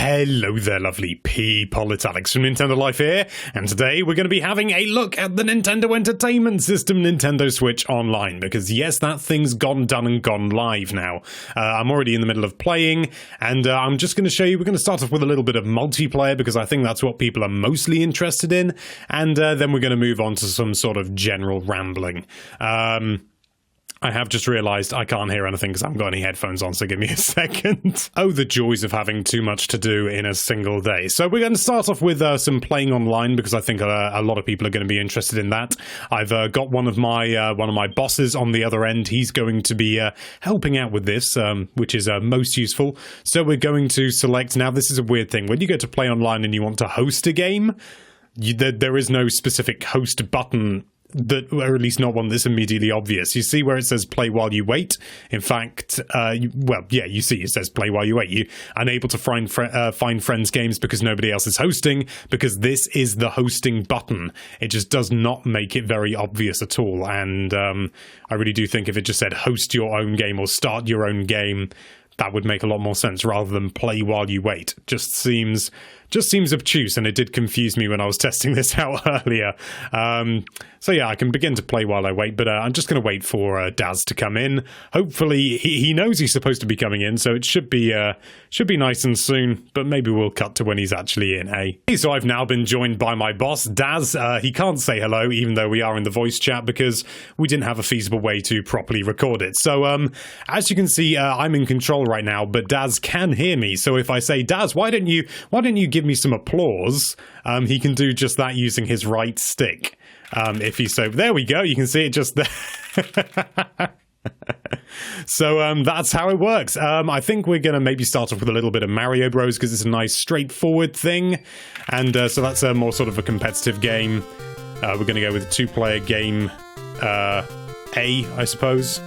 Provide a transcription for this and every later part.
Hello there, lovely people. It's Alex from Nintendo Life here, and today we're going to be having a look at the Nintendo Entertainment System Nintendo Switch Online, because yes, that thing's gone done and gone live now. I'm already in the middle of playing, and I'm just going to show you, we're going to start off with a little bit of multiplayer, because I think that's what people are mostly interested in, and then we're going to move on to some sort of general rambling. I have just realised I can't hear anything because I haven't got any headphones on, so give me a second. Oh, the joys of having too much to do in a single day. So we're going to start off with some playing online, because I think a lot of people are going to be interested in that. I've got one of my bosses on the other end. He's going to be helping out with this, which is most useful. So we're going to select, now this is a weird thing, when you go to play online and you want to host a game, there is no specific host button, or at least not one that's immediately obvious. You see where it says play while you wait? In fact, you see it says play while you wait. You're unable to find friends' games because nobody else is hosting, because this is the hosting button. It just does not make it very obvious at all, and I really do think if it just said host your own game or start your own game, that would make a lot more sense rather than play while you wait. Just seems obtuse, and it did confuse me when I was testing this out earlier. So yeah, I can begin to play while I wait, but I'm just going to wait for Daz to come in. Hopefully, he knows he's supposed to be coming in, so it should be nice and soon, but maybe we'll cut to when he's actually in, hey? So I've now been joined by my boss, Daz. He can't say hello, even though we are in the voice chat, because we didn't have a feasible way to properly record it. So, as you can see, I'm in control right now, but Daz can hear me, so if I say, Daz, why don't you give me some applause, he can do just that using his right stick. If he's so, there we go, you can see it just there. So that's how it works. I think we're going to maybe start off with a little bit of Mario Bros, because it's a nice straightforward thing, and so that's a more sort of a competitive game. We're going to go with a two-player game A, I suppose.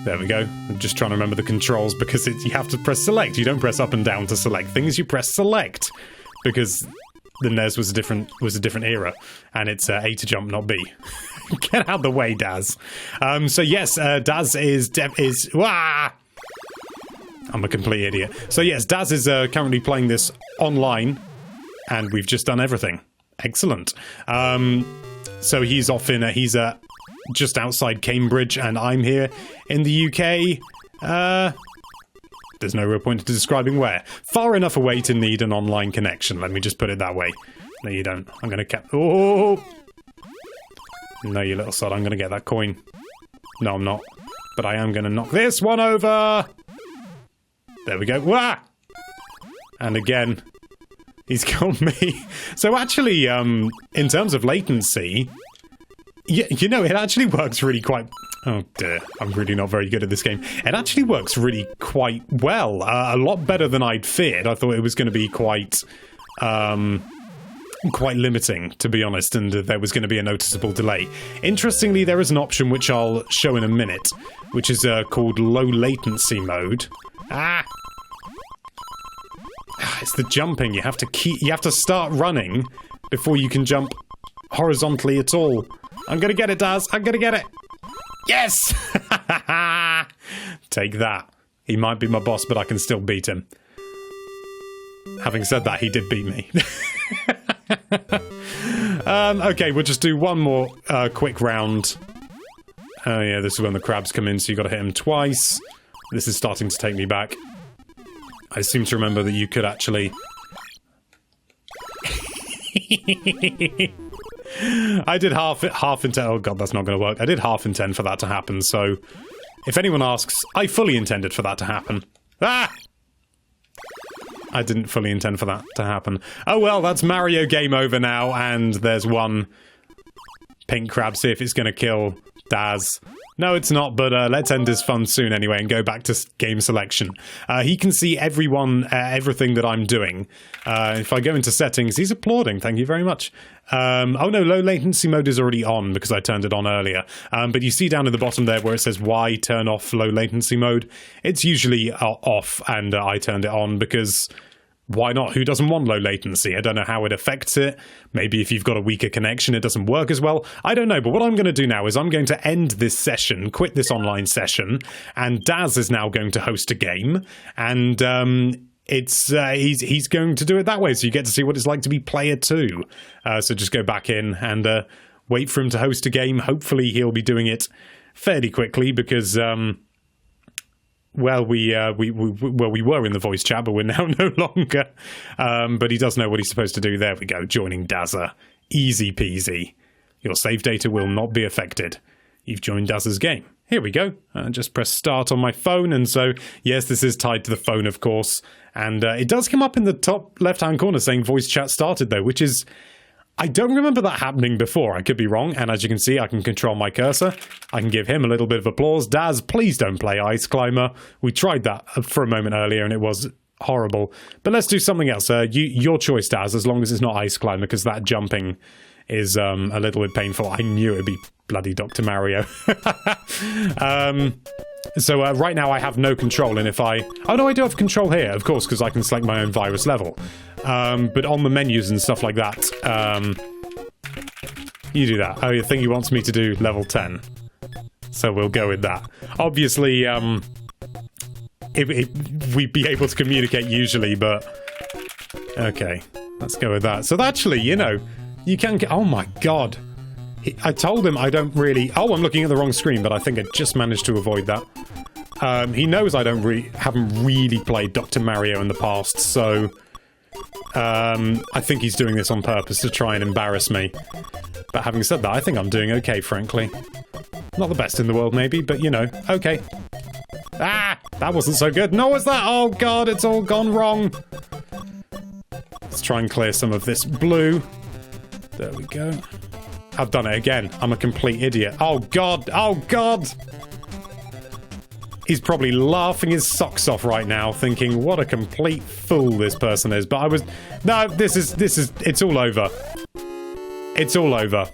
There we go. I'm just trying to remember the controls, because you have to press select. You don't press up and down to select things, you press select, because the NES was a different era, and it's A to jump, not B. Get out the way, Daz. So yes, Daz is wah! I'm a complete idiot. So yes, Daz is currently playing this online, and we've just done everything. Excellent. So he's off in he's just outside Cambridge, and I'm here in the UK. There's no real point to describing where. Far enough away to need an online connection, let me just put it that way. No, you don't. I'm gonna oh! No, you little sod, I'm gonna get that coin. No, I'm not. But I am gonna knock this one over! There we go. Wah! And again, he's got me. So actually, in terms of latency, yeah, you know, it actually works really quite... Oh dear, I'm really not very good at this game. It actually works really quite well. A lot better than I'd feared. I thought it was going to be quite limiting, to be honest, and there was going to be a noticeable delay. Interestingly, there is an option which I'll show in a minute, which is called low latency mode. It's the jumping. You have to start running before you can jump horizontally at all. I'm gonna get it, Daz. I'm gonna get it. Yes! Take that. He might be my boss, but I can still beat him. Having said that, he did beat me. Okay, we'll just do one more quick round. Oh yeah, this is when the crabs come in, so you gotta hit him twice. This is starting to take me back. I seem to remember that you could actually... I did half intent. Oh god, that's not going to work. I did half intend for that to happen, so if anyone asks, I fully intended for that to happen. Ah! I didn't fully intend for that to happen. Oh well, that's Mario game over now, and there's one pink crab. See if it's going to kill Daz. No, it's not, but let's end this fun soon anyway and go back to game selection. He can see everything that I'm doing. If I go into settings, he's applauding, thank you very much. Oh no, low latency mode is already on because I turned it on earlier. But you see down at the bottom there where it says why turn off low latency mode? It's usually off, and I turned it on because... why not? Who doesn't want low latency? I don't know how it affects it. Maybe if you've got a weaker connection, it doesn't work as well. I don't know, but what I'm going to do now is I'm going to end this session, quit this online session, and Daz is now going to host a game, and he's going to do it that way, so you get to see what it's like to be player 2. So just go back in and wait for him to host a game. Hopefully he'll be doing it fairly quickly because well, we were in the voice chat, but we're now no longer. But he does know what he's supposed to do. There we go, joining Dazza. Easy peasy. Your save data will not be affected. You've joined Dazza's game. Here we go. Just press start on my phone, and so, yes, this is tied to the phone, of course. And it does come up in the top left-hand corner saying voice chat started, though, which is... I don't remember that happening before. I could be wrong, and as you can see, I can control my cursor. I can give him a little bit of applause. Daz, please don't play Ice Climber. We tried that for a moment earlier, and it was horrible. But let's do something else. Your choice, Daz, as long as it's not Ice Climber, because that jumping is a little bit painful. I knew it would be bloody Dr. Mario. So right now I have no control, and if I... Oh, no, I do have control here, of course, because I can select my own virus level. But on the menus and stuff like that, you do that. Oh, you think he wants me to do level 10. So we'll go with that. Obviously, we'd be able to communicate usually, but... Okay, let's go with that. So actually, you know, you can get... Oh my god. I told him I don't really... Oh, I'm looking at the wrong screen, but I think I just managed to avoid that. He knows I haven't really played Dr. Mario in the past, so... I think he's doing this on purpose to try and embarrass me. But having said that, I think I'm doing okay, frankly. Not the best in the world, maybe, but, you know, okay. Ah! That wasn't so good. Nor was that! Oh, God, it's all gone wrong! Let's try and clear some of this blue. There we go. I've done it again. I'm a complete idiot. Oh, God! Oh, God! He's probably laughing his socks off right now, thinking, what a complete fool this person is. But I was... No, this is... It's all over. It's all over.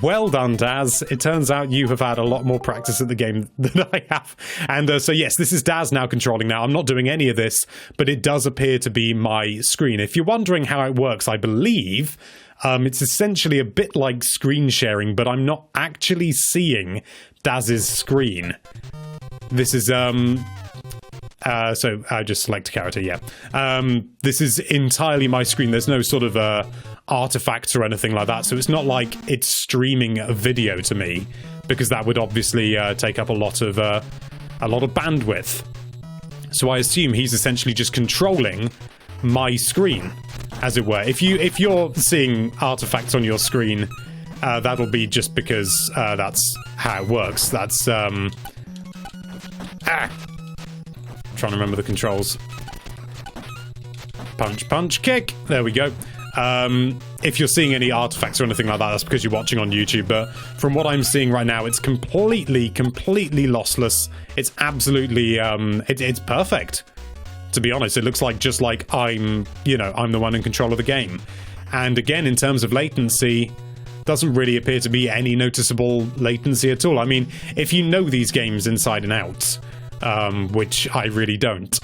Well done, Daz. It turns out you have had a lot more practice at the game than I have. And so, yes, this is Daz now controlling now. I'm not doing any of this, but it does appear to be my screen. If you're wondering how it works, I believe... it's essentially a bit like screen sharing, but I'm not actually seeing Daz's screen. This is, so I just select a character, yeah. This is entirely my screen. There's no sort of, artifacts or anything like that, so it's not like it's streaming a video to me, because that would obviously, take up a lot of bandwidth. So I assume he's essentially just controlling my screen, as it were. If you're seeing artifacts on your screen, that'll be just because, that's how it works. That's, trying to remember the controls. Punch, punch, kick. There we go. If you're seeing any artifacts or anything like that, that's because you're watching on YouTube. But from what I'm seeing right now, it's completely lossless. It's absolutely, it's perfect. To be honest, it looks like just like I'm the one in control of the game. And again, in terms of latency, doesn't really appear to be any noticeable latency at all. I mean, if you know these games inside and out, which I really don't,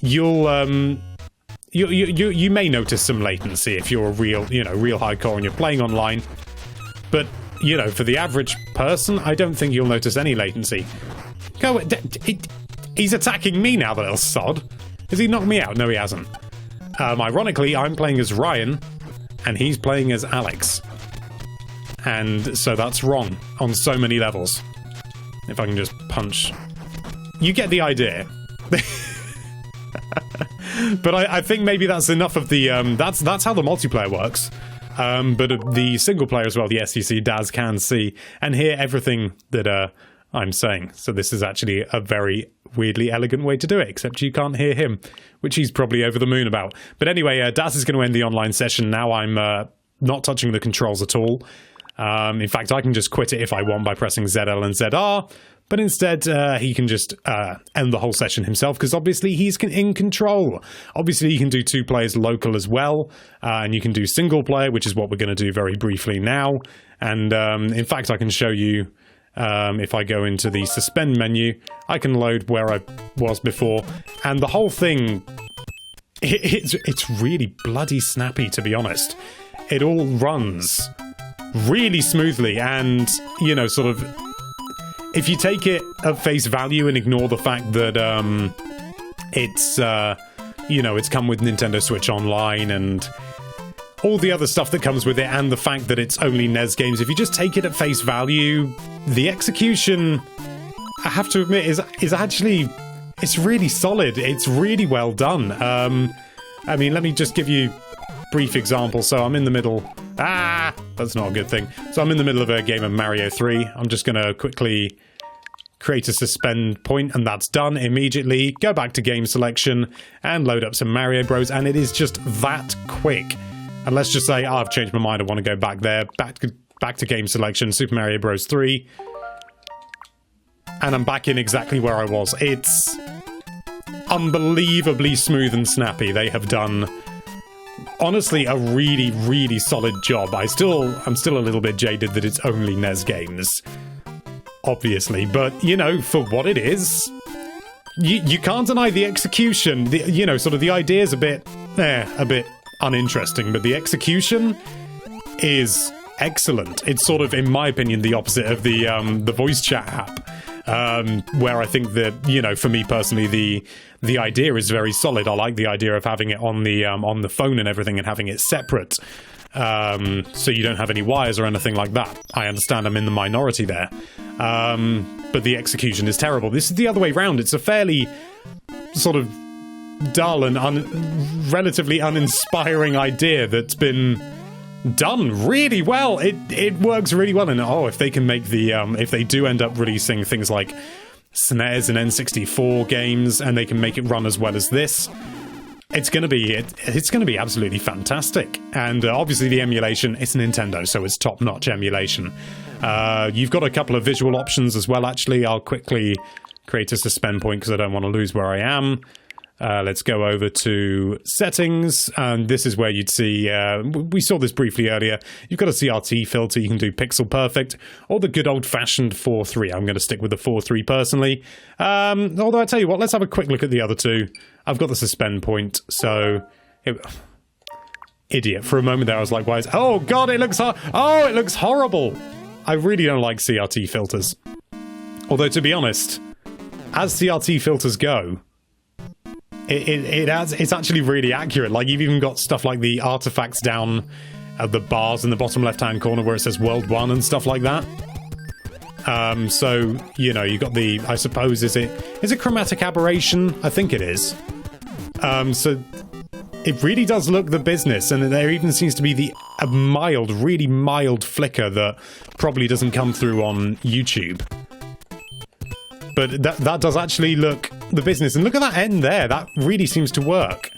you may notice some latency if you're a real hardcore and you're playing online. But, for the average person, I don't think you'll notice any latency. Go, he's attacking me now, the little sod. Has he knocked me out? No, he hasn't. Ironically, I'm playing as Ryan, and he's playing as Alex. And so that's wrong on so many levels. If I can just punch... You get the idea. But I think maybe that's enough of the... That's how the multiplayer works. But the single player as well, yes, you see Daz can see and hear everything that I'm saying. So this is actually a very weirdly elegant way to do it, except you can't hear him, which he's probably over the moon about. But anyway, Daz is going to end the online session. Now I'm not touching the controls at all. In fact, I can just quit it if I want by pressing ZL and ZR. But instead, he can just end the whole session himself, because obviously he's in control. Obviously, you can do 2 players local as well, and you can do single player, which is what we're going to do very briefly now. And in fact, I can show you, if I go into the suspend menu, I can load where I was before. And the whole thing, it's really bloody snappy, to be honest. It all runs really smoothly, and, sort of... If you take it at face value and ignore the fact that It's, you know, it's come with Nintendo Switch Online and all the other stuff that comes with it, and the fact that it's only NES games. If you just take it at face value, the execution, I have to admit, is actually, it's really solid. It's really well done. I mean, let me just give you a brief example. So I'm in the middle. That's not a good thing. So I'm in the middle of a game of Mario 3. I'm just going to quickly create a suspend point, and that's done immediately. Go back to game selection and load up some Mario Bros. And it is just that quick. And let's just say, I've changed my mind. I want to go back there. Back to game selection, Super Mario Bros. 3. And I'm back in exactly where I was. It's unbelievably smooth and snappy. They have done, honestly, a really, really solid job. I'm still a little bit jaded that it's only NES games, obviously. But, you know, for what it is, you can't deny the execution. You know, sort of the idea is a bit uninteresting, but the execution is excellent. It's sort of, in my opinion, the opposite of the voice chat app, where I think that, you know, for me personally, the idea is very solid. I like the idea of having it on the phone and everything, and having it separate, so you don't have any wires or anything like that. I understand I'm in the minority there, but the execution is terrible. This is the other way around. It's a fairly sort of dull and relatively uninspiring idea that's been done really well. It works really well, and if they can make the if they do end up releasing things like SNES and N64 games, and they can make it run as well as this, it's gonna be absolutely fantastic. And obviously the emulation, it's Nintendo, so it's top-notch emulation. You've got a couple of visual options as well. Actually, I'll quickly create a suspend point because I don't want to lose where I am. Let's go over to settings, and this is where you'd see, we saw this briefly earlier, you've got a CRT filter, you can do pixel perfect, or the good old-fashioned 4:3. I'm going to stick with the 4:3 personally, although I tell you what, let's have a quick look at the other two. I've got the suspend point, so... Idiot, for a moment there I was like, why is... Oh god, it looks it looks horrible! I really don't like CRT filters. Although, to be honest, as CRT filters go, it's actually really accurate. Like, you've even got stuff like the artifacts down at the bars in the bottom left-hand corner where it says World 1 and stuff like that. So, you know, you got the, I suppose, is it chromatic aberration? I think it is. So it really does look the business, and there even seems to be a mild, really mild flicker that probably doesn't come through on YouTube. But that does actually look the business. And look at that end there. That really seems to work.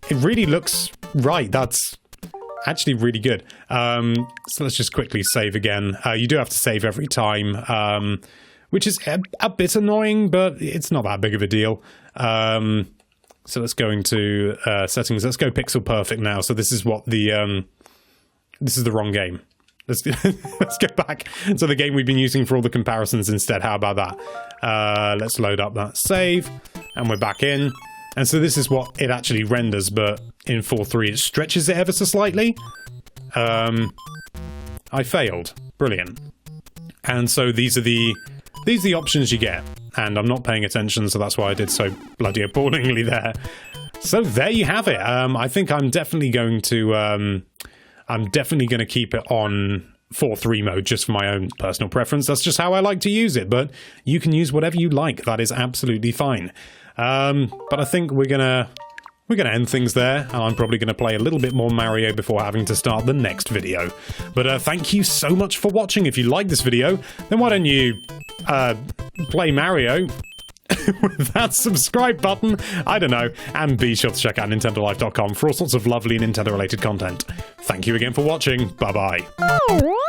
It really looks right. That's actually really good. So let's just quickly save again. You do have to save every time, which is a bit annoying, but it's not that big of a deal. So let's go into settings. Let's go pixel perfect now. So this is what this is the wrong game. Let's go back to the game we've been using for all the comparisons instead. How about that? Let's load up that save, and we're back in. And so this is what it actually renders, but in 4:3 it stretches it ever so slightly. I failed. Brilliant. And so these are the options you get. And I'm not paying attention, so that's why I did so bloody appallingly there. So there you have it. I think I'm definitely going to keep it on 4:3 mode just for my own personal preference. That's just how I like to use it, but you can use whatever you like. That is absolutely fine. But I think we're gonna end things there, and I'm probably gonna play a little bit more Mario before having to start the next video. But thank you so much for watching. If you like this video, then why don't you play Mario with that subscribe button? I don't know. And be sure to check out NintendoLife.com for all sorts of lovely Nintendo-related content. Thank you again for watching. Bye-bye.